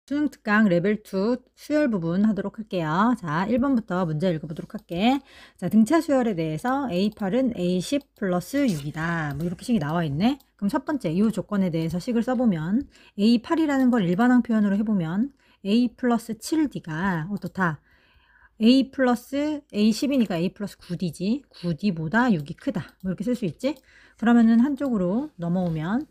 수능 특강 레벨 2 수열 부분 하도록 할게요. 자, 1번부터 문제 읽어보도록 할게. 자, 등차 수열에 대해서 A8은 A10 플러스 6이다. 뭐 이렇게 식이 나와 있네. 그럼 첫 번째 이 조건에 대해서 식을 써보면 A8이라는 걸 일반항 표현으로 해보면 A 플러스 7D가 어떻다? A 플러스 A10이니까 A 플러스 9D지. 9D보다 6이 크다. 뭐 이렇게 쓸 수 있지? 그러면은 한쪽으로 넘어오면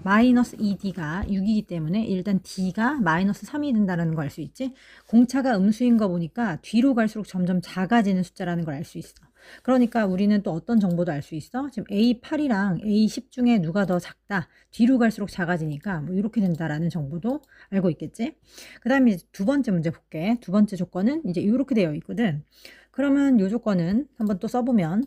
마이너스 2D가 6이기 때문에 일단 D가 마이너스 3이 된다는 거 알 수 있지? 공차가 음수인 거 보니까 뒤로 갈수록 점점 작아지는 숫자라는 걸 알 수 있어. 그러니까 우리는 또 어떤 정보도 알 수 있어? 지금 A8이랑 A10 중에 누가 더 작다? 뒤로 갈수록 작아지니까 뭐 이렇게 된다라는 정보도 알고 있겠지? 그 다음에 두 번째 문제 볼게. 두 번째 조건은 이제 이렇게 되어 있거든. 그러면 이 조건은 한번 또 써보면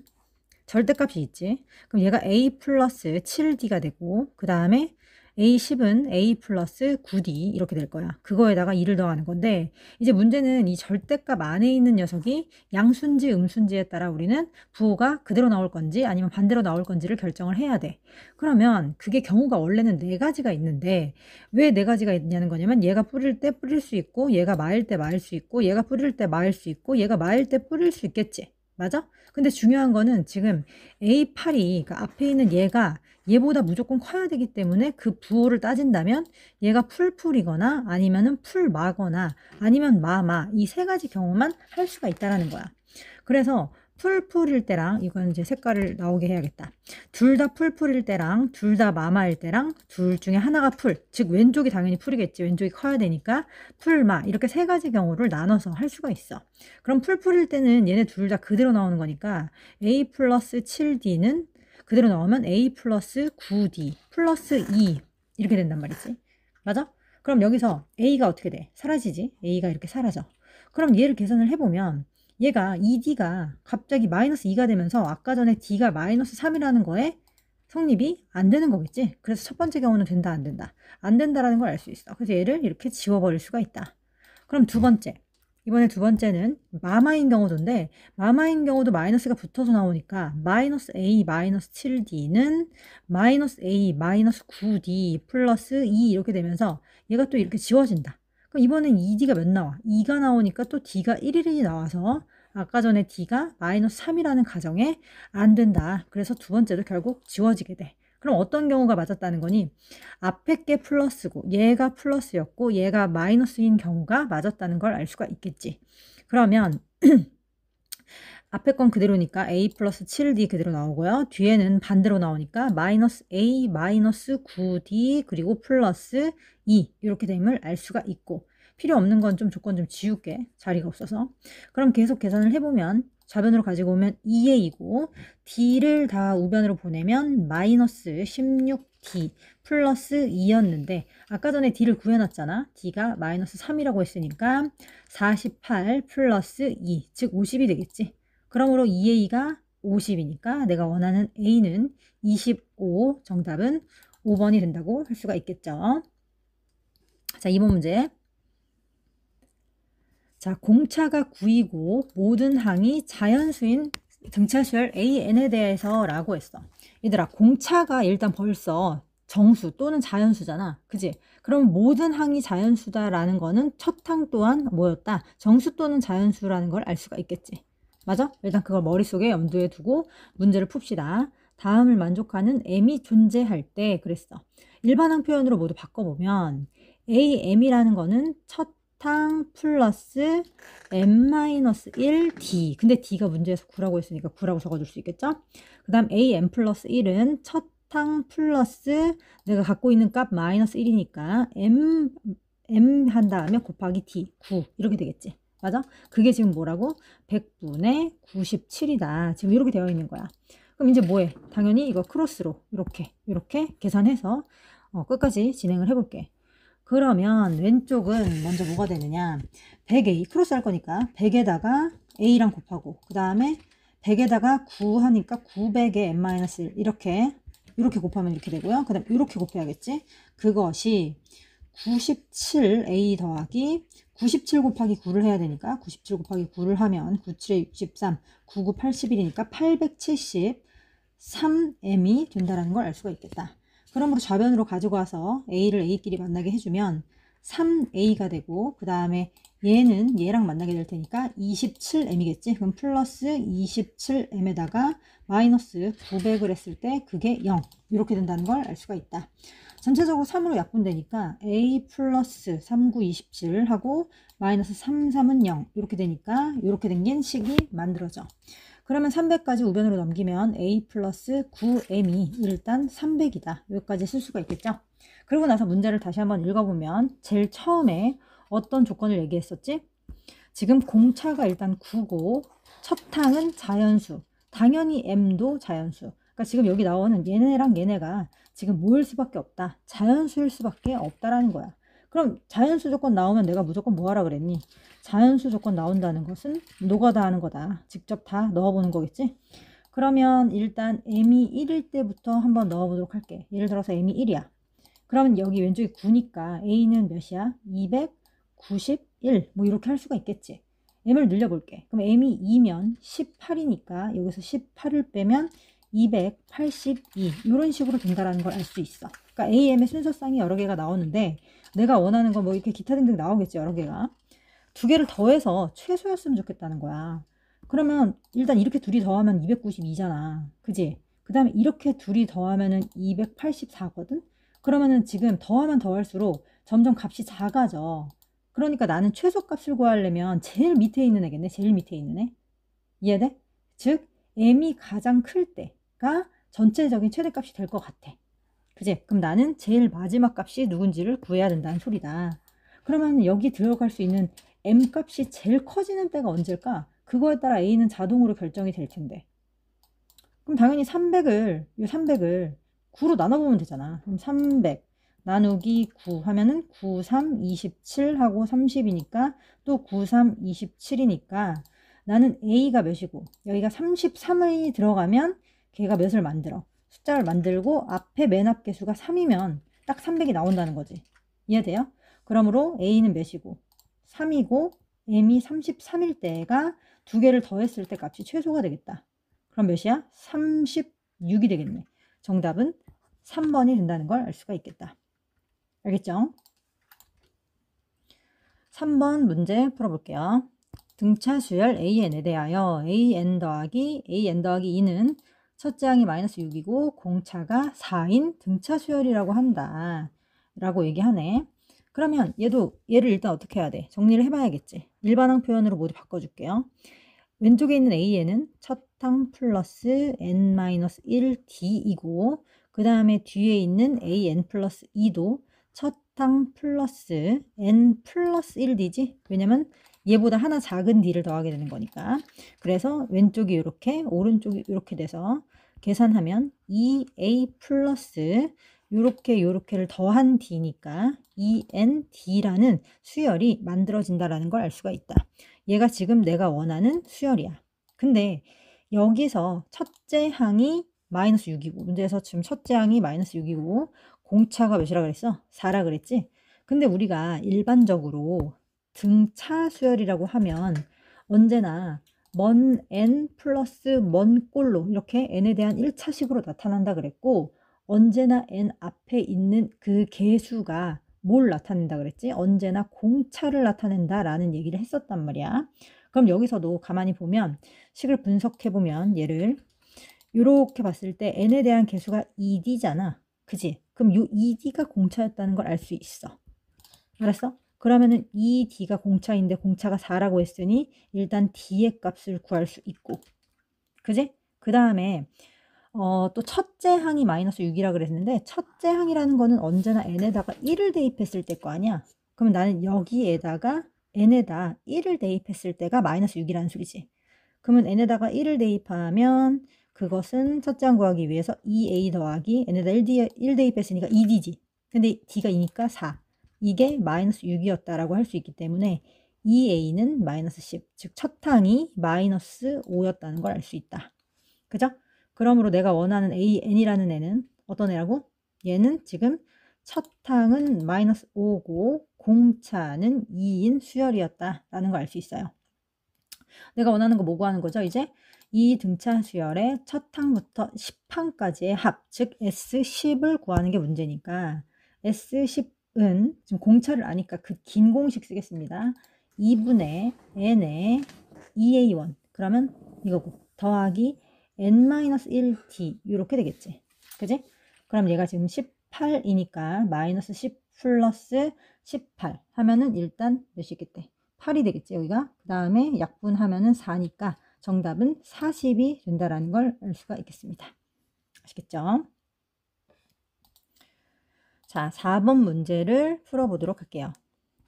절대값이 있지. 그럼 얘가 A 플러스 7D가 되고 그 다음에 A10은 A 플러스 9D 이렇게 될 거야. 그거에다가 2를 더하는 건데 이제 문제는 이 절대값 안에 있는 녀석이 양수인지 음수인지에 따라 우리는 부호가 그대로 나올 건지 아니면 반대로 나올 건지를 결정을 해야 돼. 그러면 그게 경우가 원래는 네 가지가 있는데 왜 네 가지가 있냐는 거냐면 얘가 뿌릴 때 뿌릴 수 있고 얘가 마일 때 마일 수 있고 얘가 뿌릴 때 마일 수 있고 얘가 마일 때 뿌릴 수 있겠지. 맞아? 근데 중요한 거는 지금 A8이 그러니까 앞에 있는 얘가 얘보다 무조건 커야 되기 때문에 그 부호를 따진다면 얘가 풀풀이거나 아니면은 풀마거나 아니면 마마 이 세 가지 경우만 할 수가 있다라는 거야. 그래서 풀풀일 때랑 이건 이제 색깔을 나오게 해야겠다. 둘 다 풀풀일 때랑 둘 다 마마일 때랑 둘 중에 하나가 풀, 즉 왼쪽이 당연히 풀이겠지. 왼쪽이 커야 되니까 풀마 이렇게 세 가지 경우를 나눠서 할 수가 있어. 그럼 풀풀일 때는 얘네 둘 다 그대로 나오는 거니까 A 플러스 7D는 그대로 나오면 A 플러스 9D 플러스 2 이렇게 된단 말이지. 맞아? 그럼 여기서 A가 어떻게 돼? 사라지지? A가 이렇게 사라져. 그럼 얘를 계산을 해보면 얘가 2D가 갑자기 마이너스 2가 되면서 아까 전에 D가 마이너스 3이라는 거에 성립이 안 되는 거겠지. 그래서 첫 번째 경우는 된다 안 된다. 안 된다라는 걸 알 수 있어. 그래서 얘를 이렇게 지워버릴 수가 있다. 그럼 두 번째. 이번에 두 번째는 마마인 경우도인데 마마인 경우도 마이너스가 붙어서 나오니까 마이너스 A 마이너스 7D는 마이너스 A 마이너스 9D 플러스 2 이렇게 되면서 얘가 또 이렇게 지워진다. 그럼 이번엔 2D가 몇 나와? 2가 나오니까 또 D가 1일이 나와서 아까 전에 D가 마이너스 3이라는 가정에 안 된다. 그래서 두 번째도 결국 지워지게 돼. 그럼 어떤 경우가 맞았다는 거니? 앞에 게 플러스고 얘가 플러스였고 얘가 마이너스인 경우가 맞았다는 걸 알 수가 있겠지. 그러면 앞에 건 그대로니까 A 플러스 7D 그대로 나오고요. 뒤에는 반대로 나오니까 마이너스 A 마이너스 9D 그리고 플러스 2 이렇게 됨을 알 수가 있고 필요 없는 건 좀 조건 좀 지울게. 자리가 없어서. 그럼 계속 계산을 해보면 좌변으로 가지고 오면 2A이고 D를 다 우변으로 보내면 마이너스 16D 플러스 2였는데 아까 전에 D를 구해놨잖아. D가 마이너스 3이라고 했으니까 48 플러스 2 즉 50이 되겠지. 그러므로 2A가 50이니까 내가 원하는 A는 25 정답은 5번이 된다고 할 수가 있겠죠. 자, 2번 문제. 자, 공차가 9이고 모든 항이 자연수인 등차수열 AN에 대해서 라고 했어. 얘들아, 공차가 일단 벌써 정수 또는 자연수잖아. 그지? 그럼 모든 항이 자연수다라는 거는 첫 항 또한 뭐였다? 정수 또는 자연수라는 걸 알 수가 있겠지. 맞아? 일단 그걸 머릿속에 염두에 두고 문제를 풉시다. 다음을 만족하는 M이 존재할 때 그랬어. 일반항 표현으로 모두 바꿔보면 AM이라는 거는 첫 항 플러스 M-1D. 근데 D가 문제에서 9라고 했으니까 9라고 적어줄 수 있겠죠? 그 다음 AM 플러스 1은 첫 항 플러스 내가 갖고 있는 값 마이너스 1이니까 M 한 다음에 곱하기 D 9 이렇게 되겠지. 맞아? 그게 지금 뭐라고? 100분의 97이다. 지금 이렇게 되어 있는 거야. 그럼 이제 뭐해? 당연히 이거 크로스로 이렇게 계산해서 끝까지 진행을 해볼게. 그러면 왼쪽은 먼저 뭐가 되느냐? 100A 크로스 할 거니까 100에다가 A랑 곱하고 그 다음에 100에다가 9 하니까 900에 M-1 이렇게 곱하면 이렇게 되고요. 그 다음 이렇게 곱해야겠지? 그것이 97A 더하기 97 곱하기 9를 해야 되니까 97 곱하기 9를 하면 97에 63, 99, 81이니까 873M이 된다는 걸 알 수가 있겠다. 그러므로 좌변으로 가지고 와서 A를 A끼리 만나게 해주면 3a가 되고 그 다음에 얘는 얘랑 만나게 될 테니까 27m이겠지. 그럼 플러스 27m에다가 마이너스 900을 했을 때 그게 0 이렇게 된다는 걸 알 수가 있다. 전체적으로 3으로 약분되니까 a 플러스 3927 하고 마이너스 33은 0 이렇게 되니까 이렇게 된 식이 만들어져. 그러면 300까지 우변으로 넘기면 a 플러스 9m이 일단 300이다. 여기까지 쓸 수가 있겠죠. 그리고 나서 문제를 다시 한번 읽어보면 제일 처음에 어떤 조건을 얘기했었지? 지금 공차가 일단 9고 첫 탕은 자연수. 당연히 m도 자연수. 그러니까 지금 여기 나오는 얘네랑 얘네가 지금 뭐일 수밖에 없다. 자연수일 수밖에 없다라는 거야. 그럼 자연수 조건 나오면 내가 무조건 뭐 하라 그랬니? 자연수 조건 나온다는 것은 노가다 하는 거다. 직접 다 넣어보는 거겠지? 그러면 일단 m이 1일 때부터 한번 넣어보도록 할게. 예를 들어서 m이 1이야. 그러면 여기 왼쪽이 9니까 a는 몇이야? 291. 뭐 이렇게 할 수가 있겠지. m을 늘려볼게. 그럼 m이 2면 18이니까 여기서 18을 빼면 282 이런 식으로 된다라는 걸 알 수 있어. 그러니까 AM의 순서쌍이 여러 개가 나오는데 내가 원하는 건 뭐 이렇게 기타 등등 나오겠지. 여러 개가. 두 개를 더해서 최소였으면 좋겠다는 거야. 그러면 일단 이렇게 둘이 더하면 292잖아. 그지? 그 다음에 이렇게 둘이 더하면은 284거든? 그러면은 지금 더하면 더할수록 점점 값이 작아져. 그러니까 나는 최소값을 구하려면 제일 밑에 있는 애겠네. 제일 밑에 있는 애. 이해돼? 즉 m이 가장 클 때가 전체적인 최대값이 될 것 같아. 그지? 그럼 나는 제일 마지막 값이 누군지를 구해야 된다는 소리다. 그러면 여기 들어갈 수 있는 m 값이 제일 커지는 때가 언제일까? 그거에 따라 a는 자동으로 결정이 될 텐데. 그럼 당연히 300을 9로 나눠보면 되잖아. 그럼 300 나누기 9 하면은 9, 3, 27 하고 30이니까 또 9, 3, 27이니까 나는 a가 몇이고 여기가 33이 들어가면 걔가 몇을 만들어. 숫자를 만들고 앞에 맨 앞 개수가 3이면 딱 300이 나온다는 거지. 이해돼요? 그러므로 a는 몇이고 3이고 m이 33일 때가 두 개를 더했을 때 값이 최소가 되겠다. 그럼 몇이야? 36이 되겠네. 정답은 3번이 된다는 걸 알 수가 있겠다. 알겠죠? 3번 문제 풀어볼게요. 등차 수열 AN에 대하여 AN 더하기 2는 첫째 항이 마이너스 6이고 공차가 4인 등차 수열이라고 한다. 라고 얘기하네. 그러면 얘를 일단 어떻게 해야 돼? 정리를 해봐야겠지. 일반항 표현으로 모두 바꿔줄게요. 왼쪽에 있는 AN은 첫항 플러스 n-1d이고 그 다음에 뒤에 있는 AN 플러스 2도 첫항 플러스 n 플러스 1d지? 왜냐면 얘보다 하나 작은 d를 더하게 되는 거니까. 그래서 왼쪽이 이렇게 오른쪽이 이렇게 돼서 계산하면 2a 플러스 요렇게를 더한 d니까 2nd라는 수열이 만들어진다라는 걸 알 수가 있다. 얘가 지금 내가 원하는 수열이야. 근데 여기서 첫째 항이 마이너스 6이고 문제에서 지금 첫째 항이 마이너스 6이고 공차가 몇이라 그랬어? 4라 그랬지? 근데 우리가 일반적으로 등차 수열이라고 하면 언제나 먼 n 플러스 먼 꼴로 이렇게 n에 대한 1차식으로 나타난다 그랬고 언제나 n 앞에 있는 그 개수가 뭘 나타낸다 그랬지? 언제나 공차를 나타낸다 라는 얘기를 했었단 말이야. 그럼 여기서도 가만히 보면 식을 분석해 보면 얘를 이렇게 봤을 때 n에 대한 개수가 2d잖아. 그지? 그럼 요 2d가 공차였다는 걸 알 수 있어. 알았어? 그러면은 2d가 공차인데 공차가 4라고 했으니 일단 d의 값을 구할 수 있고. 그지? 그 다음에 또 첫째 항이 마이너스 6이라 그랬는데 첫째 항이라는 거는 언제나 n에다가 1을 대입했을 때 거 아니야. 그러면 나는 여기에다가 n에다 1을 대입했을 때가 마이너스 6이라는 소리지. 그러면 n에다가 1을 대입하면 그것은 첫째 항 구하기 위해서 2a 더하기 n에다 1 대입했으니까 2d지. 근데 d가 2니까 4. 이게 마이너스 6이었다라고 할 수 있기 때문에 2a는 마이너스 10. 즉 첫 항이 마이너스 5였다는 걸 알 수 있다. 그죠? 그러므로 내가 원하는 AN이라는 애는 어떤 애라고? 얘는 지금 첫 항은 마이너스 5고 공차는 2인 수열이었다라는 걸 알 수 있어요. 내가 원하는 거 뭐 구하는 거죠? 이제 이 등차 수열의 첫 항부터 10항까지의 합, 즉 S10을 구하는 게 문제니까 S10 지금 공차를 아니까 그 긴 공식 쓰겠습니다. 2분의 n의 2a1 그러면 이거고 더하기 n-1t 이렇게 되겠지. 그지? 그럼 얘가 지금 18이니까 마이너스 10 플러스 18 하면은 일단 몇이 있겠대? 8이 되겠지 여기가. 그 다음에 약분하면은 4니까 정답은 40이 된다라는 걸 알 수가 있겠습니다. 아시겠죠? 자, 4번 문제를 풀어보도록 할게요.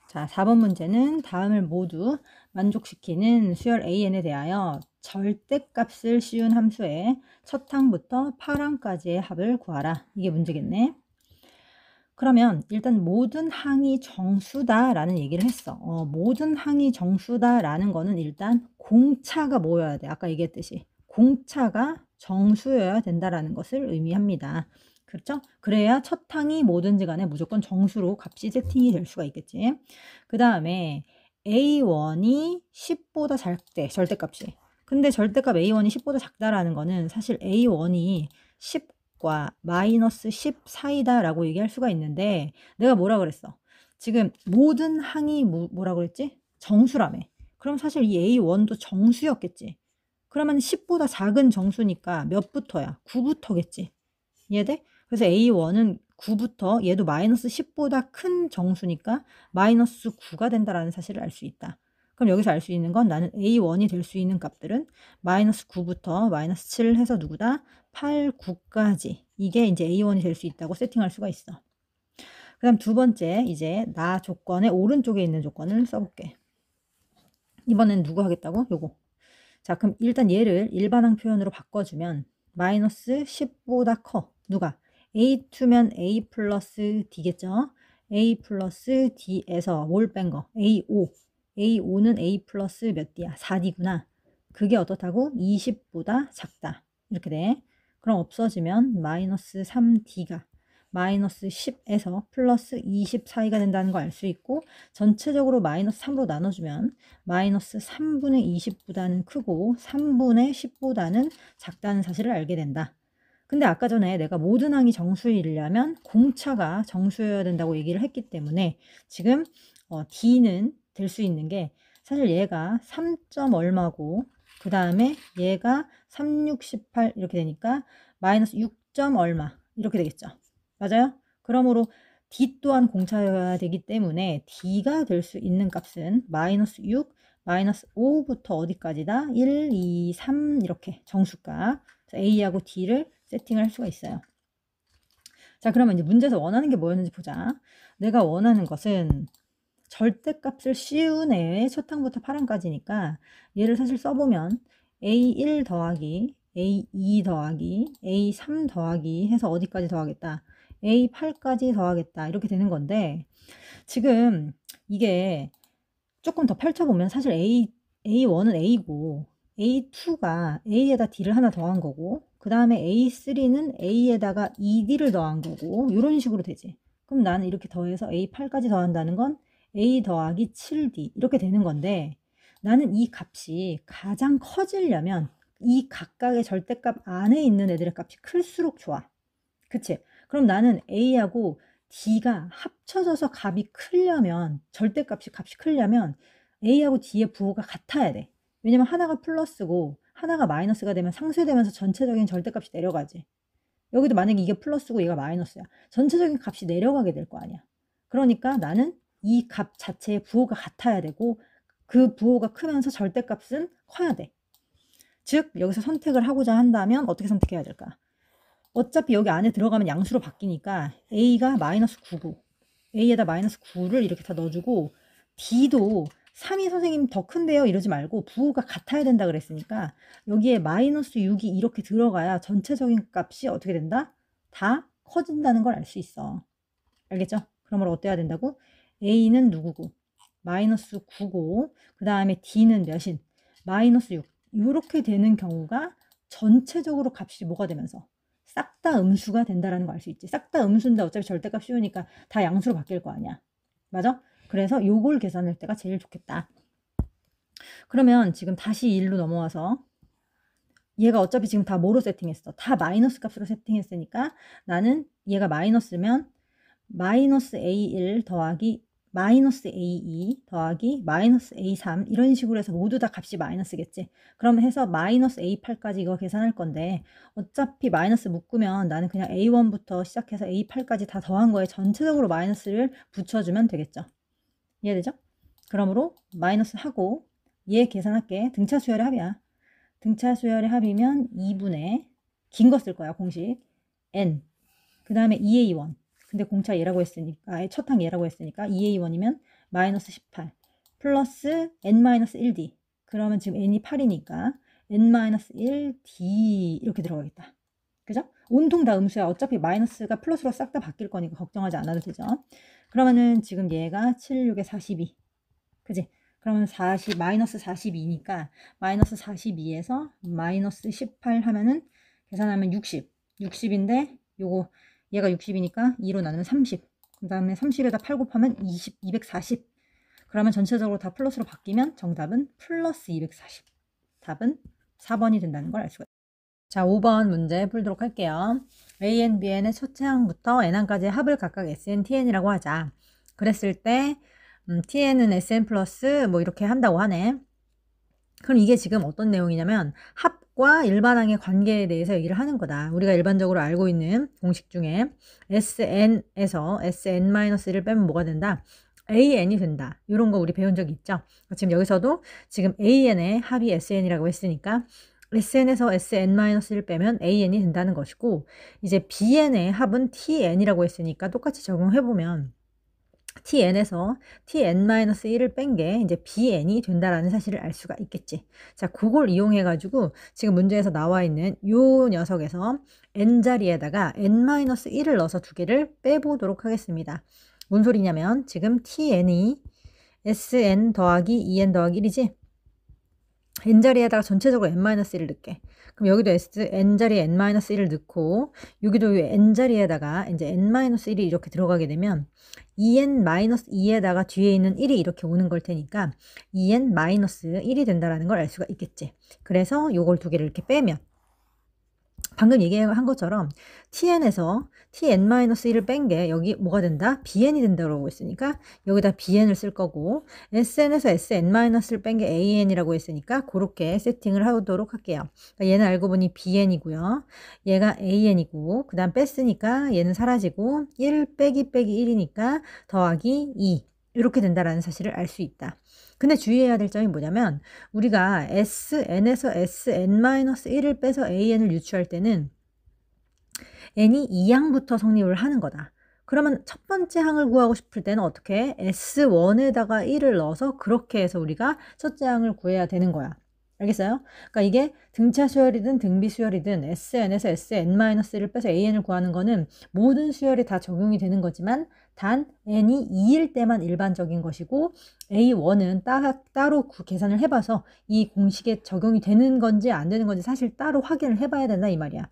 자, 4번 문제는 다음을 모두 만족시키는 수열 AN에 대하여 절대값을 씌운 함수의 첫 항부터 8항까지의 합을 구하라. 이게 문제겠네. 그러면 일단 모든 항이 정수다라는 얘기를 했어. 모든 항이 정수다라는 거는 일단 공차가 뭐여야 돼? 아까 얘기했듯이 공차가 정수여야 된다라는 것을 의미합니다. 그렇죠? 그래야 첫 항이 뭐든지 간에 무조건 정수로 값이 세팅이 될 수가 있겠지. 그 다음에 A1이 10보다 작대, 절대값이. 근데 절대값 A1이 10보다 작다라는 거는 사실 A1이 10과 마이너스 10 사이다 라고 얘기할 수가 있는데 내가 뭐라 그랬어? 지금 모든 항이 뭐라 그랬지? 정수라며. 그럼 사실 이 A1도 정수였겠지. 그러면 10보다 작은 정수니까 몇부터야? 9부터겠지. 이해돼? 그래서 A1은 9부터 얘도 마이너스 10보다 큰 정수니까 마이너스 9가 된다라는 사실을 알 수 있다. 그럼 여기서 알 수 있는 건 나는 A1이 될 수 있는 값들은 마이너스 9부터 마이너스 7 해서 누구다? 8, 9까지. 이게 이제 A1이 될 수 있다고 세팅할 수가 있어. 그 다음 두 번째, 이제 나 조건의 오른쪽에 있는 조건을 써볼게. 이번엔 누구 하겠다고? 요거. 자, 그럼 일단 얘를 일반항 표현으로 바꿔주면 마이너스 10보다 커. 누가? A2면 A 플러스 D겠죠? A 플러스 D에서 뭘 뺀 거? A5. A5는 A 플러스 몇 D야? 4D구나. 그게 어떻다고? 20보다 작다. 이렇게 돼. 그럼 없어지면 마이너스 3D가 마이너스 10에서 플러스 20 사이가 된다는 거 알 수 있고 전체적으로 마이너스 3으로 나눠주면 마이너스 3분의 20보다는 크고 3분의 10보다는 작다는 사실을 알게 된다. 근데 아까 전에 내가 모든 항이 정수이려면 공차가 정수여야 된다고 얘기를 했기 때문에 지금 D는 될 수 있는 게 사실 얘가 3점 얼마고 그 다음에 얘가 3, 6, 18 이렇게 되니까 마이너스 6점 얼마 이렇게 되겠죠. 맞아요? 그러므로 D 또한 공차여야 되기 때문에 D가 될 수 있는 값은 마이너스 6, 마이너스 5부터 어디까지다? 1, 2, 3 이렇게 정수값 A하고 D를 세팅할 수가 있어요. 자, 그러면 이제 문제에서 원하는 게 뭐였는지 보자. 내가 원하는 것은 절대값을 씌운 애의 첫 항부터 8항까지니까 얘를 사실 써보면 A1 더하기 A2 더하기 A3 더하기 해서 어디까지 더하겠다? A8까지 더하겠다. 이렇게 되는 건데 지금 이게 조금 더 펼쳐보면 사실 A1은 A고 A2가 A에다 D를 하나 더한 거고 그 다음에 A3는 A에다가 2D를 더한 거고 이런 식으로 되지. 그럼 나는 이렇게 더해서 A8까지 더한다는 건 A 더하기 7D 이렇게 되는 건데 나는 이 값이 가장 커지려면 이 각각의 절대값 안에 있는 애들의 값이 클수록 좋아. 그치? 그럼 나는 A하고 D가 합쳐져서 값이 크려면 절대값이 크려면 A하고 D의 부호가 같아야 돼. 왜냐면 하나가 플러스고 하나가 마이너스가 되면 상쇄되면서 전체적인 절대값이 내려가지. 여기도 만약에 이게 플러스고 얘가 마이너스야. 전체적인 값이 내려가게 될 거 아니야. 그러니까 나는 이 값 자체의 부호가 같아야 되고 그 부호가 크면서 절대값은 커야 돼. 즉 여기서 선택을 하고자 한다면 어떻게 선택해야 될까? 어차피 여기 안에 들어가면 양수로 바뀌니까 A가 마이너스 9고 A에다 마이너스 9를 이렇게 다 넣어주고 D도 3이 선생님 더 큰데요 이러지 말고 부호가 같아야 된다 그랬으니까 여기에 마이너스 6이 이렇게 들어가야 전체적인 값이 어떻게 된다? 다 커진다는 걸 알 수 있어. 알겠죠? 그러므로 어때야 된다고? A는 누구고? 마이너스 9고 그 다음에 D는 몇인? 마이너스 6. 이렇게 되는 경우가 전체적으로 값이 뭐가 되면서? 싹 다 음수가 된다는 거 알 수 있지. 싹 다 음수인데 어차피 절대값 씌우니까 다 양수로 바뀔 거 아니야. 맞아? 그래서 요걸 계산할 때가 제일 좋겠다. 그러면 지금 다시 1로 넘어와서 얘가 어차피 지금 다 뭐로 세팅했어? 다 마이너스 값으로 세팅했으니까 나는 얘가 마이너스면 마이너스 A1 더하기 마이너스 A2 더하기 마이너스 A3 이런 식으로 해서 모두 다 값이 마이너스겠지. 그러면 해서 마이너스 A8까지 이거 계산할 건데 어차피 마이너스 묶으면 나는 그냥 A1부터 시작해서 A8까지 다 더한 거에 전체적으로 마이너스를 붙여주면 되겠죠. 이해되죠? 그러므로 마이너스 하고 얘 계산할게. 등차 수열의 합이야. 등차 수열의 합이면 2분의 긴 거 쓸 거야. 공식 n 그 다음에 2a1 근데 공차 얘라고 했으니까 첫 항 얘라고 했으니까 2a1이면 마이너스 18 플러스 n-1d 그러면 지금 n이 8이니까 n-1d 이렇게 들어가겠다. 그죠? 온통 다 음수야. 어차피 마이너스가 플러스로 싹 다 바뀔 거니까 걱정하지 않아도 되죠. 그러면은 지금 얘가 7, 6에 42 그지? 그러면 40 마이너스 42니까 마이너스 42에서 마이너스 18 하면은 계산하면 60인데 요거 얘가 60이니까 2로 나누면 30 그 다음에 30에다 8 곱하면 240 그러면 전체적으로 다 플러스로 바뀌면 정답은 플러스 240 답은 4번이 된다는 걸 알 수가 있어요. 자 5번 문제 풀도록 할게요. AN, BN의 첫째 항부터 N항까지의 합을 각각 SN, TN이라고 하자. 그랬을 때 TN은 SN 플러스 뭐 이렇게 한다고 하네. 그럼 이게 지금 어떤 내용이냐면 합과 일반항의 관계에 대해서 얘기를 하는 거다. 우리가 일반적으로 알고 있는 공식 중에 SN에서 SN-1을 빼면 뭐가 된다? AN이 된다. 이런 거 우리 배운 적이 있죠. 지금 여기서도 지금 AN의 합이 SN이라고 했으니까 SN에서 SN-1을 빼면 AN이 된다는 것이고 이제 BN의 합은 TN이라고 했으니까 똑같이 적용해보면 TN에서 TN-1을 뺀 게 이제 BN이 된다라는 사실을 알 수가 있겠지. 자, 그걸 이용해 가지고 지금 문제에서 나와 있는 요 녀석에서 n 자리에다가 n-1을 넣어서 두 개를 빼보도록 하겠습니다. 뭔 소리냐면 지금 TN이 SN 더하기 2N 더하기 1이지? n자리에다가 전체적으로 n-1을 넣게. 그럼 여기도 n자리에 n-1을 넣고 여기도 n자리에다가 이제 n-1이 이렇게 들어가게 되면 2n-2에다가 뒤에 있는 1이 이렇게 오는 걸 테니까 2n-1이 된다라는 걸 알 수가 있겠지. 그래서 요걸 두 개를 이렇게 빼면 방금 얘기한 것처럼 TN에서 TN-1을 뺀 게 여기 뭐가 된다? BN이 된다고 했으니까 여기다 BN을 쓸 거고 SN에서 SN-을 뺀 게 AN이라고 했으니까 그렇게 세팅을 하도록 할게요. 그러니까 얘는 알고 보니 BN이고요. 얘가 AN이고 그 다음 뺐으니까 얘는 사라지고 1 빼기 1이니까 더하기 2 이렇게 된다라는 사실을 알 수 있다. 근데 주의해야 될 점이 뭐냐면 우리가 SN에서 SN-1을 빼서 AN을 유추할 때는 N이 2항부터 성립을 하는 거다. 그러면 첫 번째 항을 구하고 싶을 때는 어떻게 S1에다가 1을 넣어서 그렇게 해서 우리가 첫째 항을 구해야 되는 거야. 알겠어요? 그러니까 이게 등차 수열이든 등비 수열이든 SN에서 SN-1을 빼서 AN을 구하는 거는 모든 수열이 다 적용이 되는 거지만 단 n이 2일 때만 일반적인 것이고 A1은 따로 계산을 해봐서 이 공식에 적용이 되는 건지 안 되는 건지 사실 따로 확인을 해봐야 된다 이 말이야.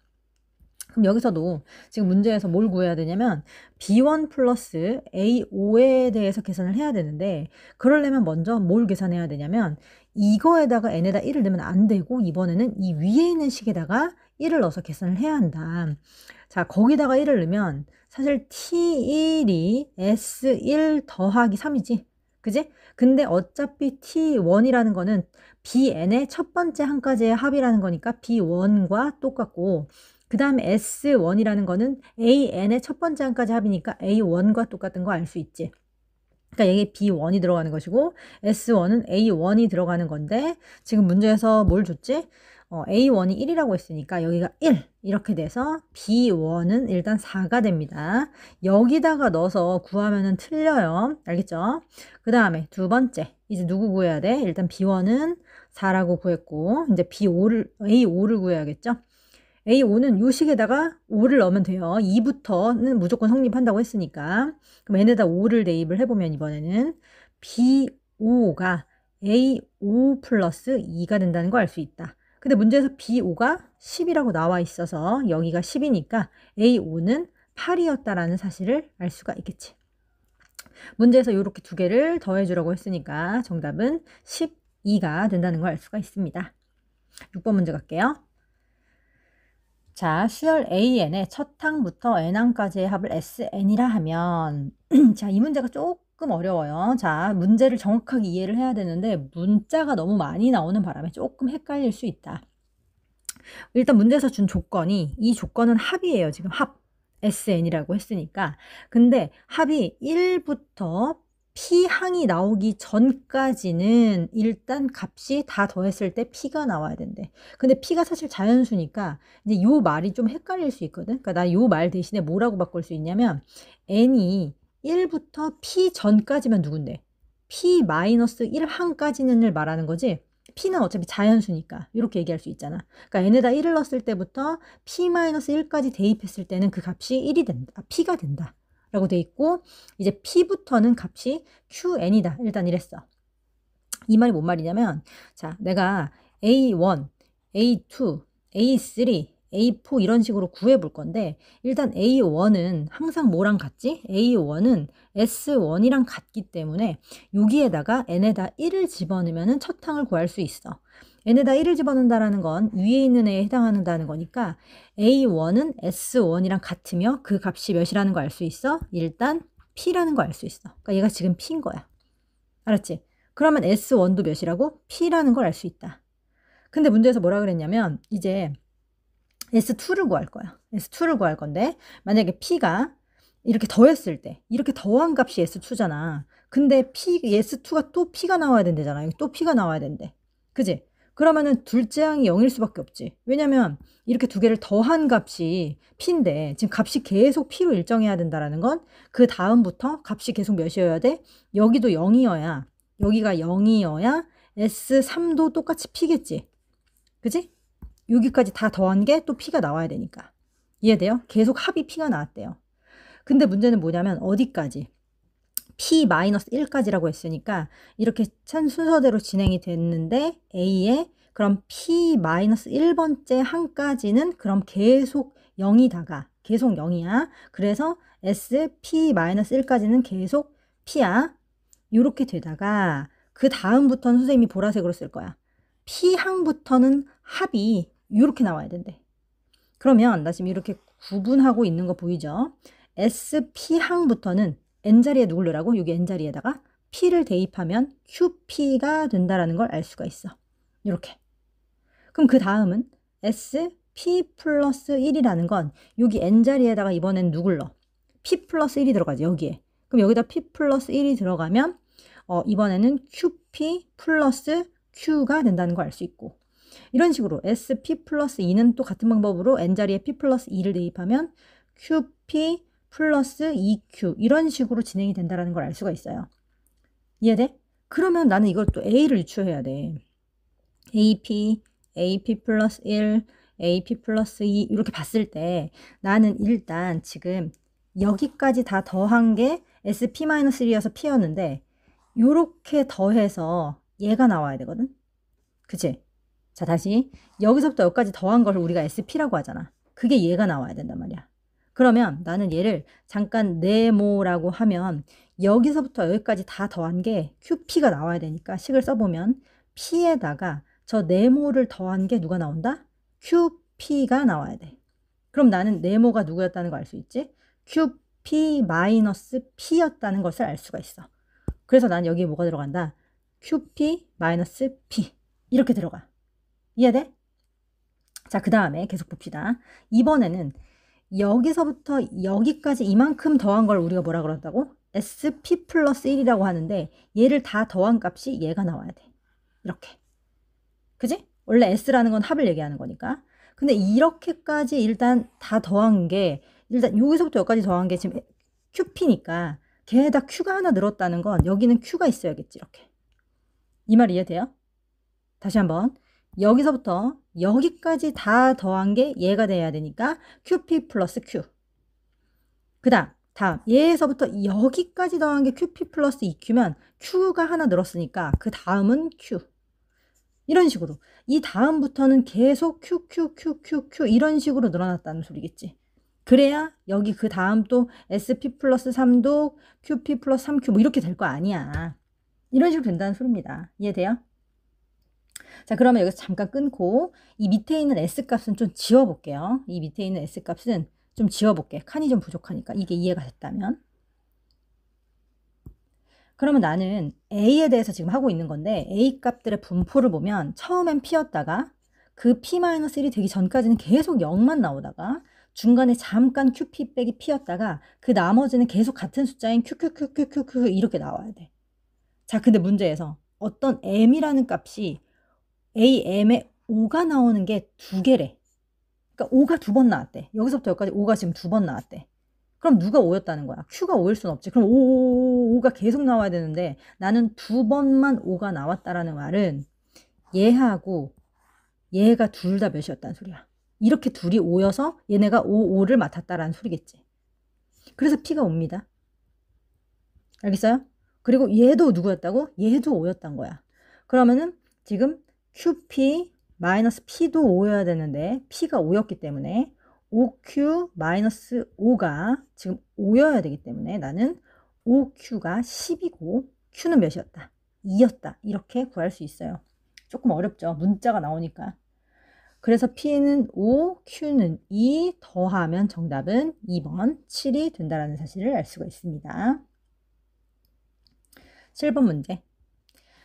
그럼 여기서도 지금 문제에서 뭘 구해야 되냐면 B1 플러스 A5에 대해서 계산을 해야 되는데 그러려면 먼저 뭘 계산해야 되냐면 이거에다가 n에다 1을 넣으면 안 되고 이번에는 이 위에 있는 식에다가 1을 넣어서 계산을 해야 한다. 자, 거기다가 1을 넣으면 사실 T1이 S1 더하기 3이지. 그지? 근데 어차피 T1이라는 거는 BN의 첫 번째 항까지의 합이라는 거니까 B1과 똑같고 그 다음에 S1이라는 거는 AN의 첫 번째 항까지 합이니까 A1과 똑같은 거 알 수 있지. 그러니까 이게 B1이 들어가는 것이고 S1은 A1이 들어가는 건데 지금 문제에서 뭘 줬지? A1이 1이라고 했으니까 여기가 1 이렇게 돼서 B1은 일단 4가 됩니다. 여기다가 넣어서 구하면은 틀려요. 알겠죠? 그 다음에 두 번째 이제 누구 구해야 돼? 일단 B1은 4라고 구했고 이제 A5를 구해야겠죠? A5는 요 식에다가 5를 넣으면 돼요. 2부터는 무조건 성립한다고 했으니까. 그럼 n에다 5를 대입을 해보면 이번에는 B5가 A5 플러스 2가 된다는 걸 알 수 있다. 근데 문제에서 B5가 10이라고 나와 있어서 여기가 10이니까 A5는 8이었다라는 사실을 알 수가 있겠지. 문제에서 이렇게 두 개를 더해주라고 했으니까 정답은 12가 된다는 걸 알 수가 있습니다. 6번 문제 갈게요. 자, 수열 AN의 첫 항부터 n항까지의 합을 SN이라 하면 자, 이 문제가 조금 어려워요. 자, 문제를 정확하게 이해를 해야 되는데 문자가 너무 많이 나오는 바람에 조금 헷갈릴 수 있다. 일단 문제에서 준 조건이 이 조건은 합이에요. 지금 합 SN이라고 했으니까. 근데 합이 1부터 P항이 나오기 전까지는 일단 값이 다 더했을 때 P가 나와야 된대. 근데 P가 사실 자연수니까 이제 요 말이 좀 헷갈릴 수 있거든. 그러니까 나 요 말 대신에 뭐라고 바꿀 수 있냐면 N이 1부터 P 전까지면 누군데? P-1항까지는을 말하는 거지. P는 어차피 자연수니까 이렇게 얘기할 수 있잖아. 그러니까 n에다 1을 넣었을 때부터 P-1까지 대입했을 때는 그 값이 1이 된다. P가 된다. 라고 돼 있고 이제 P부터는 값이 QN이다. 일단 이랬어. 이 말이 뭔 말이냐면 자, 내가 A1, A2, A3, A4 이런 식으로 구해 볼 건데 일단 A1은 항상 뭐랑 같지? A1은 S1이랑 같기 때문에 여기에다가 n에다 1을 집어넣으면 첫 항을 구할 수 있어. n에다 1을 집어넣는다는 건 위에 있는 애에 해당한다는 거니까 A1은 S1이랑 같으며 그 값이 몇이라는 거 알 수 있어? 일단 P라는 거 알 수 있어. 그러니까 얘가 지금 P인 거야. 알았지? 그러면 S1도 몇이라고? P라는 걸 알 수 있다. 근데 문제에서 뭐라 그랬냐면 이제 S2를 구할 거야. S2를 구할 건데 만약에 P가 이렇게 더했을 때 이렇게 더한 값이 S2잖아. 근데 S2가 또 P가 나와야 된대잖아. 여기 또 P가 나와야 된대. 그지? 그러면은 둘째 항이 0일 수밖에 없지. 왜냐면 이렇게 두 개를 더한 값이 P인데 지금 값이 계속 P로 일정해야 된다라는 건 그 다음부터 값이 계속 몇이어야 돼? 여기도 0이어야 여기가 0이어야 S3도 똑같이 P겠지. 그지? 여기까지 다 더한 게 또 P가 나와야 되니까. 이해돼요? 계속 합이 P가 나왔대요. 근데 문제는 뭐냐면 어디까지? P-1까지라고 했으니까 이렇게 찬 순서대로 진행이 됐는데 A에 그럼 P-1번째 항까지는 그럼 계속 0이다가 계속 0이야. 그래서 S P-1까지는 계속 P야. 이렇게 되다가 그 다음부터는 선생님이 보라색으로 쓸 거야. P항부터는 합이 이렇게 나와야 된대. 그러면 나 지금 이렇게 구분하고 있는 거 보이죠? SP항부터는 N자리에 누굴 넣으라고? 여기 N자리에다가 P를 대입하면 QP가 된다라는 걸 알 수가 있어. 이렇게. 그럼 그 다음은 SP 플러스 1이라는 건 여기 N자리에다가 이번엔 누굴 넣어? P 플러스 1이 들어가지, 여기에. 그럼 여기다 P 플러스 1이 들어가면 이번에는 QP 플러스 Q가 된다는 걸 알 수 있고 이런 식으로 SP 플러스 2는 또 같은 방법으로 N자리에 P 플러스 2를 대입하면 QP 플러스 2Q 이런 식으로 진행이 된다는 걸 알 수가 있어요. 이해돼? 그러면 나는 이걸 또 A를 유추해야 돼. AP, AP 플러스 1, AP 플러스 2 이렇게 봤을 때 나는 일단 지금 여기까지 다 더한 게 SP-1이어서 P였는데 요렇게 더해서 얘가 나와야 되거든? 그치? 자, 다시 여기서부터 여기까지 더한 걸 우리가 SP라고 하잖아. 그게 얘가 나와야 된단 말이야. 그러면 나는 얘를 잠깐 네모라고 하면 여기서부터 여기까지 다 더한 게 QP가 나와야 되니까 식을 써보면 P에다가 저 네모를 더한 게 누가 나온다? QP가 나와야 돼. 그럼 나는 네모가 누구였다는 거 알 수 있지? QP-P였다는 것을 알 수가 있어. 그래서 난 여기에 뭐가 들어간다? QP-P 이렇게 들어가. 이해돼? 자, 그 다음에 계속 봅시다. 이번에는 여기서부터 여기까지 이만큼 더한 걸 우리가 뭐라 그런다고? SP 플러스 1이라고 하는데 얘를 다 더한 값이 얘가 나와야 돼. 이렇게. 그지? 원래 S라는 건 합을 얘기하는 거니까. 근데 이렇게까지 일단 다 더한 게 일단 여기서부터 여기까지 더한 게 지금 QP니까 걔에다 Q가 하나 늘었다는 건 여기는 Q가 있어야겠지. 이렇게. 이 말 이해돼요? 다시 한번. 여기서부터 여기까지 다 더한 게 얘가 돼야 되니까 QP 플러스 Q. 그 다음 얘에서부터 여기까지 더한 게 QP 플러스 2Q면 Q가 하나 늘었으니까 그 다음은 Q. 이런 식으로. 이 다음부터는 계속 Q, Q, Q, Q, Q 이런 식으로 늘어났다는 소리겠지. 그래야 여기 그 다음 또 SP 플러스 3도 QP 플러스 3Q 뭐 이렇게 될 거 아니야. 이런 식으로 된다는 소리입니다. 이해돼요? 자, 그러면 여기서 잠깐 끊고 이 밑에 있는 S값은 좀 지워볼게요. 이 밑에 있는 S값은 좀 지워볼게. 칸이 좀 부족하니까 이게 이해가 됐다면. 그러면 나는 A에 대해서 지금 하고 있는 건데 A 값들의 분포를 보면 처음엔 P였다가 그 P-1이 되기 전까지는 계속 0만 나오다가 중간에 잠깐 QP 빼기 P였다가 그 나머지는 계속 같은 숫자인 QQQQQ 이렇게 나와야 돼. 자, 근데 문제에서 어떤 M이라는 값이 AM에 5가 나오는 게 두 개래. 그러니까 5가 두 번 나왔대. 여기서부터 여기까지 5가 지금 두 번 나왔대. 그럼 누가 5였다는 거야? Q가 5일 순 없지. 그럼 5가 계속 나와야 되는데 나는 두 번만 5가 나왔다라는 말은 얘하고 얘가 둘 다 몇이었다는 소리야. 이렇게 둘이 5여서 얘네가 5를 맡았다라는 소리겠지. 그래서 P가 5입니다. 알겠어요? 그리고 얘도 누구였다고? 얘도 5였단 거야. 그러면은 지금 QP 마이너스 P도 5여야 되는데 P가 5였기 때문에 OQ 마이너스 5가 지금 5여야 되기 때문에 나는 OQ가 10이고 Q는 몇이었다? 2였다. 이렇게 구할 수 있어요. 조금 어렵죠. 문자가 나오니까. 그래서 P는 5, Q는 2 더하면 정답은 2번 7이 된다는 사실을 알 수가 있습니다. 7번 문제.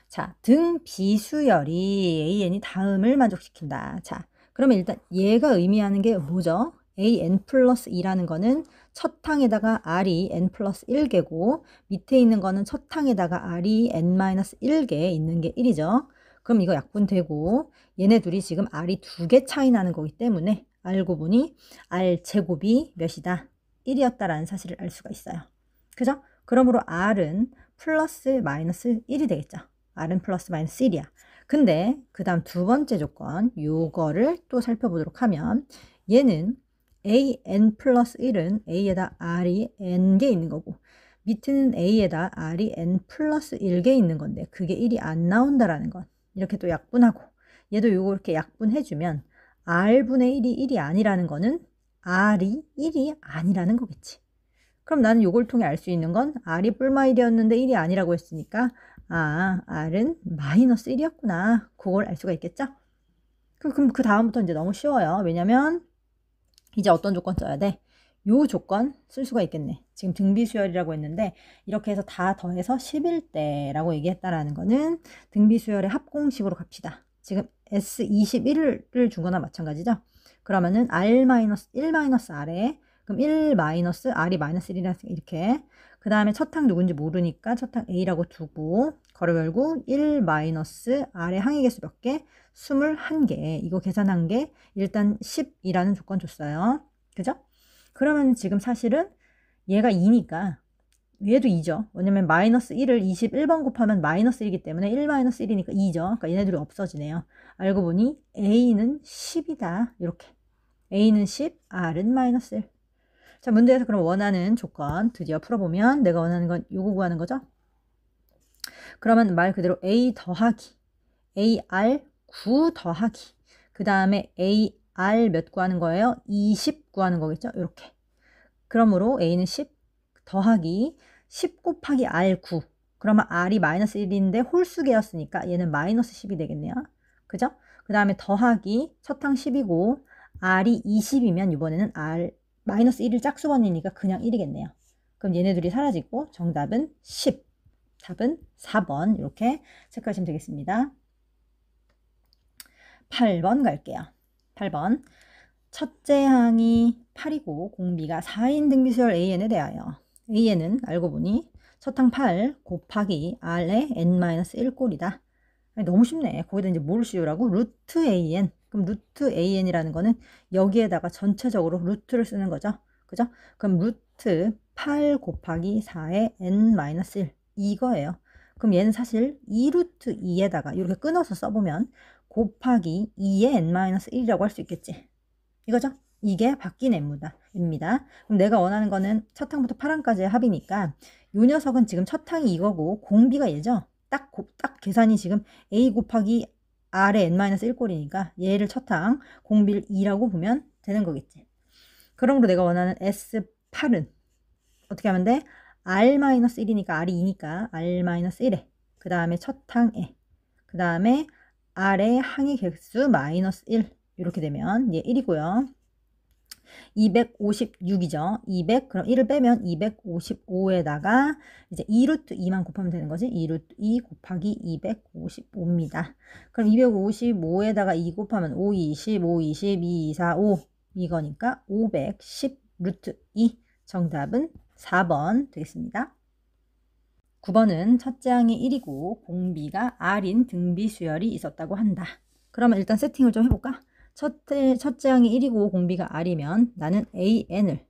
자, 등 비수열이 AN이 다음을 만족시킨다. 자, 그러면 일단 얘가 의미하는 게 뭐죠? AN 플러스 2라는 거는 첫 항에다가 R이 N 플러스 1개고 밑에 있는 거는 첫 항에다가 R이 N 마이너스 1개 있는 게 1이죠. 그럼 이거 약분되고 얘네 둘이 지금 R이 2개 차이 나는 거기 때문에 알고 보니 R 제곱이 몇이다? 1이었다라는 사실을 알 수가 있어요. 그죠? 그러므로 R은 플러스 마이너스 1이 되겠죠. R은 플러스 마이너스 1이야. 근데 그 다음 두 번째 조건 요거를 또 살펴보도록 하면 얘는 AN 플러스 1은 A에다 R이 N개 있는 거고 밑에는 A에다 R이 N 플러스 1개 있는 건데 그게 1이 안 나온다라는 건 이렇게 또 약분하고 얘도 요거 이렇게 약분해주면 R분의 1이 1이 아니라는 거는 R이 1이 아니라는 거겠지. 그럼 나는 요걸 통해 알 수 있는 건 R이 뿔마 1이었는데 1이 아니라고 했으니까 아, R은 마이너스 1이었구나. 그걸 알 수가 있겠죠? 그럼 그 다음부터 이제 너무 쉬워요. 왜냐면 이제 어떤 조건 써야 돼? 요 조건 쓸 수가 있겠네. 지금 등비수열이라고 했는데 이렇게 해서 다 더해서 11대라고 얘기했다라는 거는 등비수열의 합공식으로 갑시다. 지금 S21을 준 거나 마찬가지죠? 그러면은 R-1-R에 그럼 1-R이 마이너스 1이라서 이렇게 그 다음에 첫 항 누군지 모르니까 첫 항 A라고 두고 괄호 열고 1-R의 항의 개수 몇 개? 21개. 이거 계산한 게 일단 10이라는 조건 줬어요. 그죠? 그러면 지금 사실은 얘가 2니까 얘도 2죠. 왜냐면 마이너스 1을 21번 곱하면 마이너스 1이기 때문에 1-1이니까 2죠. 그러니까 얘네들이 없어지네요. 알고 보니 A는 10이다. 이렇게. A는 10, R은 마이너스 1. 자, 문제에서 그럼 원하는 조건 드디어 풀어보면 내가 원하는 건 요거 구하는 거죠. 그러면 말 그대로 A 더하기 AR 9 더하기 그 다음에 AR 몇 구하는 거예요? 20 구하는 거겠죠? 이렇게. 그러므로 A는 10 더하기 10 곱하기 R 9. 그러면 R이 마이너스 1인데 홀수계였으니까 얘는 마이너스 10이 되겠네요. 그죠? 그 다음에 더하기 첫 항 10이고 R이 20이면 이번에는 R 마이너스 1을 짝수번이니까 그냥 1이겠네요. 그럼 얘네들이 사라지고 정답은 10. 답은 4번 이렇게 체크하시면 되겠습니다. 8번 갈게요. 8번 첫째 항이 8이고 공비가 4인 등비수열 AN에 대하여 AN은 알고 보니 첫 항 8 곱하기 R의 N-1 꼴이다. 아니, 너무 쉽네. 거기다 이제 뭘 씌우라고? 루트 AN. 그럼 루트 AN이라는 거는 여기에다가 전체적으로 루트를 쓰는 거죠. 그죠? 그럼 루트 8 곱하기 4의 N-1 이거예요. 그럼 얘는 사실 2루트 2에다가 이렇게 끊어서 써보면 곱하기 2의 N-1이라고 할 수 있겠지. 이거죠? 이게 바뀐 N입니다. 그럼 내가 원하는 거는 첫 항부터 8항까지의 합이니까 이 녀석은 지금 첫 항이 이거고 공비가 얘죠? 딱 계산이 지금 A 곱하기 R의 N-1 꼴이니까 얘를 첫 항 공비를 2라고 보면 되는 거겠지. 그러므로 내가 원하는 S8은 어떻게 하면 돼? R-1이니까 R이 2니까 R-1에 그 다음에 첫 항에 그 다음에 R의 항의 개수 마이너스 1 이렇게 되면 얘 1이고요. 256이죠. 200 그럼 1을 빼면 255에다가 이제 2루트 2만 곱하면 되는 거지. 2루트 2 곱하기 255입니다. 그럼 255에다가 2 곱하면 5, 20, 5, 20, 2, 4, 5 이거니까 510 루트 2 정답은 4번 되겠습니다. 9번은 첫째 항이 1이고 공비가 R인 등비 수열이 있었다고 한다. 그러면 일단 세팅을 좀 해볼까? 첫째 항이 1이고 공비가 R이면 나는 AN을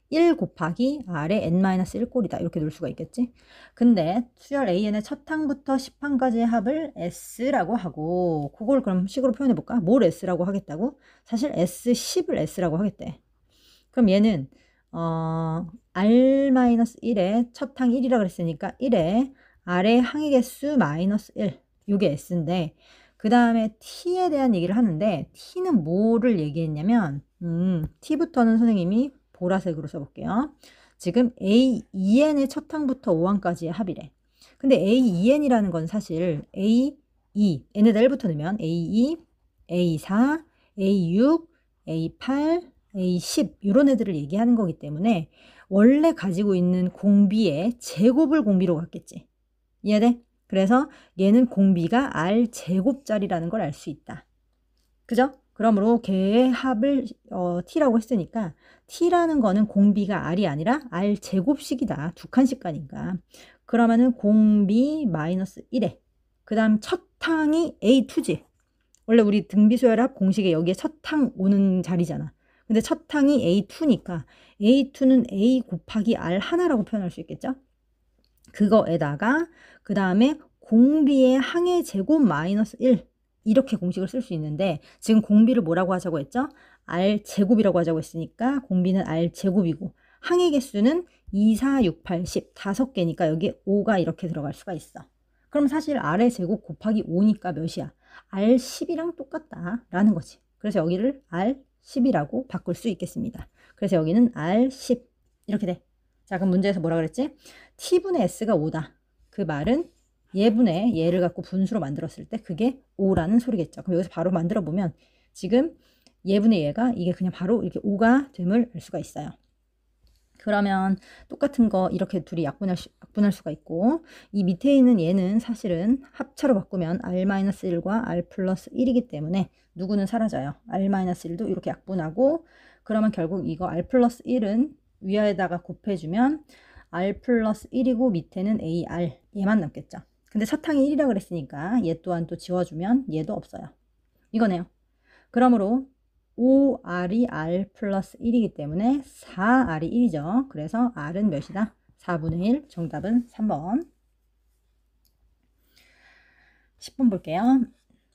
1 곱하기 R의 N-1 꼴이다. 이렇게 놓을 수가 있겠지? 근데 수열 AN의 첫 항부터 10항까지의 합을 S라고 하고 그걸 그럼 식으로 표현해볼까? 뭘 S라고 하겠다고? 사실 S10을 S라고 하겠대. 그럼 얘는 R-1의 첫 항 1이라 그랬으니까 1에 R의 항의 개수 마이너스 1 이게 S인데 그 다음에 T에 대한 얘기를 하는데 T는 뭐를 얘기했냐면 T부터는 선생님이 보라색으로 써볼게요. 지금 A2N의 첫 항부터 5항까지의 합이래. 근데 A2N이라는 건 사실 A2, N에다 1부터 넣으면 A2, A4, A6, A8, A10 이런 애들을 얘기하는 거기 때문에 원래 가지고 있는 공비의 제곱을 공비로 갖겠지. 이해돼? 그래서 얘는 공비가 R제곱짜리라는 걸 알 수 있다. 그죠? 그러므로 걔의 합을 T라고 했으니까 T라는 거는 공비가 R이 아니라 R제곱식이다. 두 칸씩 가니까. 그러면은 공비 마이너스 1에 그 다음 첫 항이 A2지. 원래 우리 등비수열합 공식에 여기에 첫 항 오는 자리잖아. 근데 첫 항이 A2니까 A2는 A 곱하기 R 하나라고 표현할 수 있겠죠? 그거에다가 그 다음에 공비의 항의 제곱 마이너스 1 이렇게 공식을 쓸 수 있는데 지금 공비를 뭐라고 하자고 했죠? R 제곱이라고 하자고 했으니까 공비는 R 제곱이고 항의 개수는 2, 4, 6, 8, 10 5개니까 여기에 5가 이렇게 들어갈 수가 있어. 그럼 사실 R의 제곱 곱하기 5니까 몇이야? R10이랑 똑같다 라는 거지. 그래서 여기를 R10이라고 바꿀 수 있겠습니다. 그래서 여기는 R10 이렇게 돼. 자, 그럼 문제에서 뭐라 그랬지? T분의 S가 5다. 그 말은 얘분의 얘를 갖고 분수로 만들었을 때 그게 5라는 소리겠죠. 그럼 여기서 바로 만들어 보면 지금 얘분의 얘가 이게 그냥 바로 이렇게 5가 됨을 알 수가 있어요. 그러면 똑같은 거 이렇게 둘이 약분할 수가 있고 이 밑에 있는 얘는 사실은 합차로 바꾸면 R-1과 R 플러스 1이기 때문에 누구는 사라져요. R-1도 이렇게 약분하고 그러면 결국 이거 R 플러스 1은 위에다가 곱해주면 R 플러스 1이고 밑에는 AR 얘만 남겠죠. 근데 사탕이 1이라 그랬으니까 얘 또한 또 지워주면 얘도 없어요. 이거네요. 그러므로 5R이 R 플러스 1이기 때문에 4R이 1이죠. 그래서 R은 몇이다? 4분의 1. 정답은 3번. 10번 볼게요.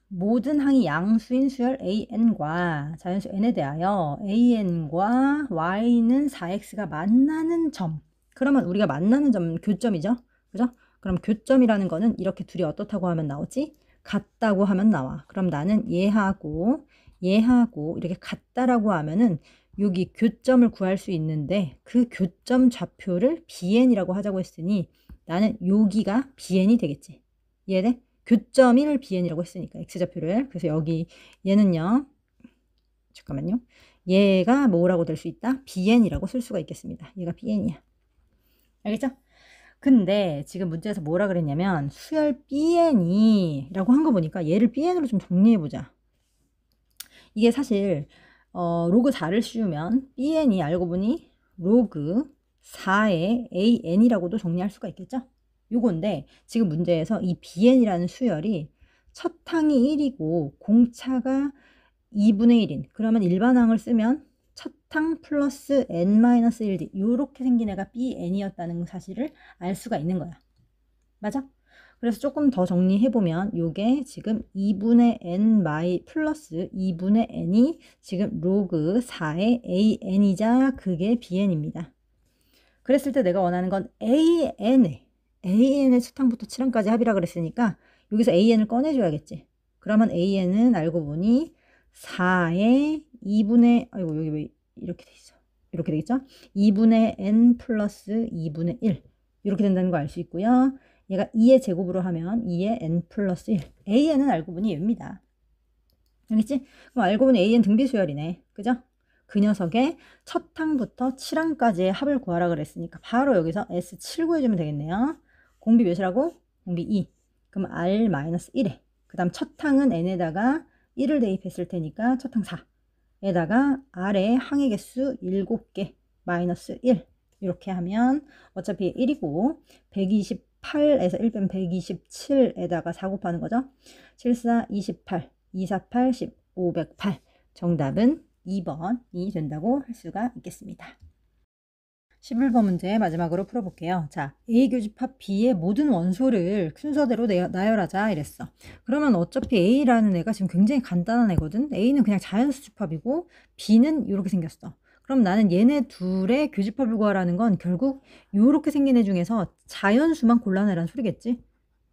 모든 항이 양수인 수열 AN과 자연수 N에 대하여 AN과 Y는 4X가 만나는 점. 그러면 우리가 만나는 점 교점이죠. 그죠? 그럼 교점이라는 거는 이렇게 둘이 어떻다고 하면 나오지? 같다고 하면 나와. 그럼 나는 얘하고 이렇게 같다라고 하면은 여기 교점을 구할 수 있는데 그 교점 좌표를 BN이라고 하자고 했으니 나는 여기가 BN이 되겠지. 이해돼? 교점 1을 BN이라고 했으니까 X좌표를. 그래서 여기 얘는요. 잠깐만요. 얘가 뭐라고 될 수 있다? BN이라고 쓸 수가 있겠습니다. 얘가 BN이야. 알겠죠? 근데 지금 문제에서 뭐라 그랬냐면 수열 BN이 라고 한 거 보니까 얘를 BN으로 좀 정리해보자. 이게 사실 로그 4를 씌우면 BN이 알고 보니 로그 4의 AN이라고도 정리할 수가 있겠죠? 요건데 지금 문제에서 이 BN이라는 수열이 첫 항이 1이고 공차가 2분의 1인 그러면 일반항을 쓰면 첫 항 플러스 n-1d 이렇게 생긴 애가 BN이었다는 사실을 알 수가 있는 거야. 맞아? 그래서 조금 더 정리해보면 요게 지금 2분의 n 플러스 2분의 n이 지금 로그 4의 AN이자 그게 BN입니다. 그랬을 때 내가 원하는 건 AN의 수탕부터 7항까지 합이라 그랬으니까 여기서 AN을 꺼내줘야겠지. 그러면 AN은 알고 보니 4의 2분의 아이고 여기 왜 이렇게 돼 있어. 이렇게 되겠죠? 2분의 n 플러스 2분의 1 이렇게 된다는 거 알 수 있고요. 얘가 2의 제곱으로 하면 2의 n 플러스 1. an은 알고 보니 얘입니다. 알겠지? 그럼 알고 보니 an 등비수열이네. 그죠? 그 녀석의 첫 항부터 7항까지의 합을 구하라 그랬으니까 바로 여기서 S7 구해주면 되겠네요. 공비 몇이라고? 공비 2. 그럼 R-1에 그 다음 첫 항은 n에다가 1을 대입했을 테니까 첫 항 4에다가 R의 항의 개수 7개 마이너스 1 이렇게 하면 어차피 1이고 128에서 1 빼면 127에다가 4 곱하는 거죠. 7, 4, 28 2, 4, 8, 10, 508 정답은 2번이 된다고 할 수가 있겠습니다. 11번 문제 마지막으로 풀어볼게요. 자, A 교집합 B의 모든 원소를 순서대로 나열하자 이랬어. 그러면 어차피 A라는 애가 지금 굉장히 간단한 애거든. A는 그냥 자연수 집합이고 B는 이렇게 생겼어. 그럼 나는 얘네 둘의 교집합을 구하라는 건 결국 이렇게 생긴 애 중에서 자연수만 골라내라는 소리겠지?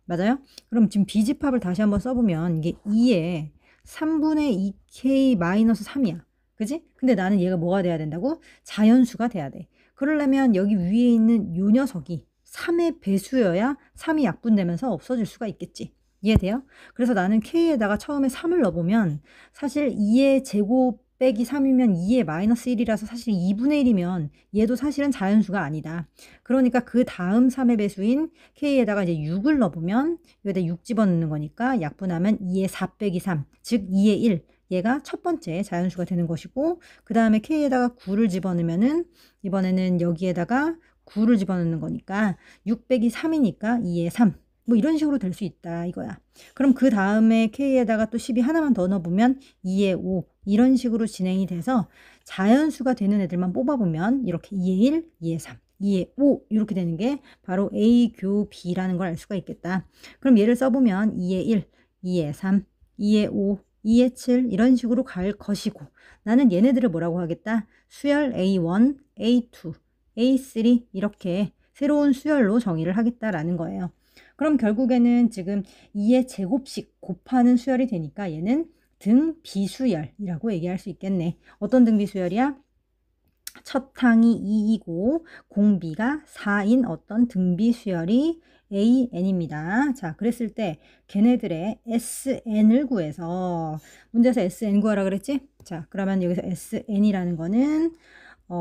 맞아요? 그럼 지금 B집합을 다시 한번 써보면 이게 2에 3분의 2K-3이야. 그지? 근데 나는 얘가 뭐가 돼야 된다고? 자연수가 돼야 돼. 그러려면 여기 위에 있는 요 녀석이 3의 배수여야 3이 약분되면서 없어질 수가 있겠지. 이해돼요? 그래서 나는 K에다가 처음에 3을 넣어보면 사실 2의 제곱 빼기 3이면 2의 마이너스 1이라서 사실 2분의 1이면 얘도 사실은 자연수가 아니다. 그러니까 그 다음 3의 배수인 K에다가 이제 6을 넣어보면 여기다 6 집어넣는 거니까 약분하면 2의 4 빼기 3, 즉 2의 1. 얘가 첫 번째 자연수가 되는 것이고 그 다음에 K에다가 9를 집어넣으면은 이번에는 여기에다가 9를 집어넣는 거니까 6 빼기 3이니까 2의 3. 뭐 이런 식으로 될 수 있다 이거야. 그럼 그 다음에 K에다가 또 12 하나만 더 넣어보면 2의 5 이런 식으로 진행이 돼서 자연수가 되는 애들만 뽑아보면 이렇게 2의 1, 2의 3, 2의 5 이렇게 되는 게 바로 A 교 B라는 걸 알 수가 있겠다. 그럼 얘를 써보면 2의 1, 2의 3, 2의 5, 2의 7 이런 식으로 갈 것이고 나는 얘네들을 뭐라고 하겠다? 수열 A1, A2, A3 이렇게 새로운 수열로 정의를 하겠다라는 거예요. 그럼 결국에는 지금 2의 제곱씩 곱하는 수열이 되니까 얘는 등비수열이라고 얘기할 수 있겠네. 어떤 등비수열이야? 첫 항이 2이고 공비가 4인 어떤 등비수열이 AN입니다. 자, 그랬을 때 걔네들의 SN을 구해서 문제에서 SN 구하라 그랬지? 자, 그러면 여기서 SN이라는 거는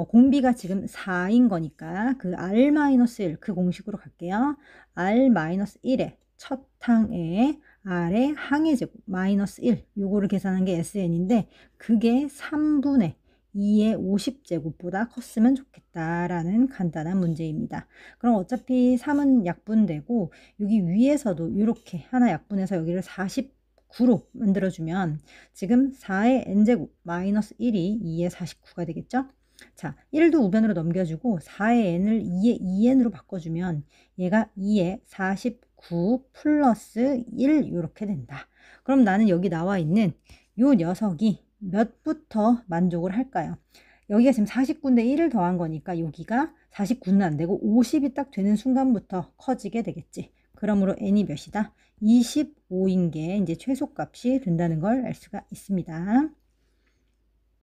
공비가 지금 4인 거니까 그 R-1 그 공식으로 갈게요. R-1의 첫 항에 R의 항의 제곱 마이너스 1 요거를 계산한 게 SN인데 그게 3분의 2의 50제곱보다 컸으면 좋겠다라는 간단한 문제입니다. 그럼 어차피 3은 약분되고 여기 위에서도 이렇게 하나 약분해서 여기를 49로 만들어주면 지금 4의 n제곱 마이너스 1이 2의 49가 되겠죠? 자, 1도 우변으로 넘겨주고 4의 n을 2의 2n으로 바꿔주면 얘가 2의 49 플러스 1 이렇게 된다. 그럼 나는 여기 나와 있는 요 녀석이 몇부터 만족을 할까요? 여기가 지금 49인데 1을 더한 거니까 여기가 49는 안 되고 50이 딱 되는 순간부터 커지게 되겠지. 그러므로 n이 몇이다? 25인 게 이제 최소값이 된다는 걸 알 수가 있습니다.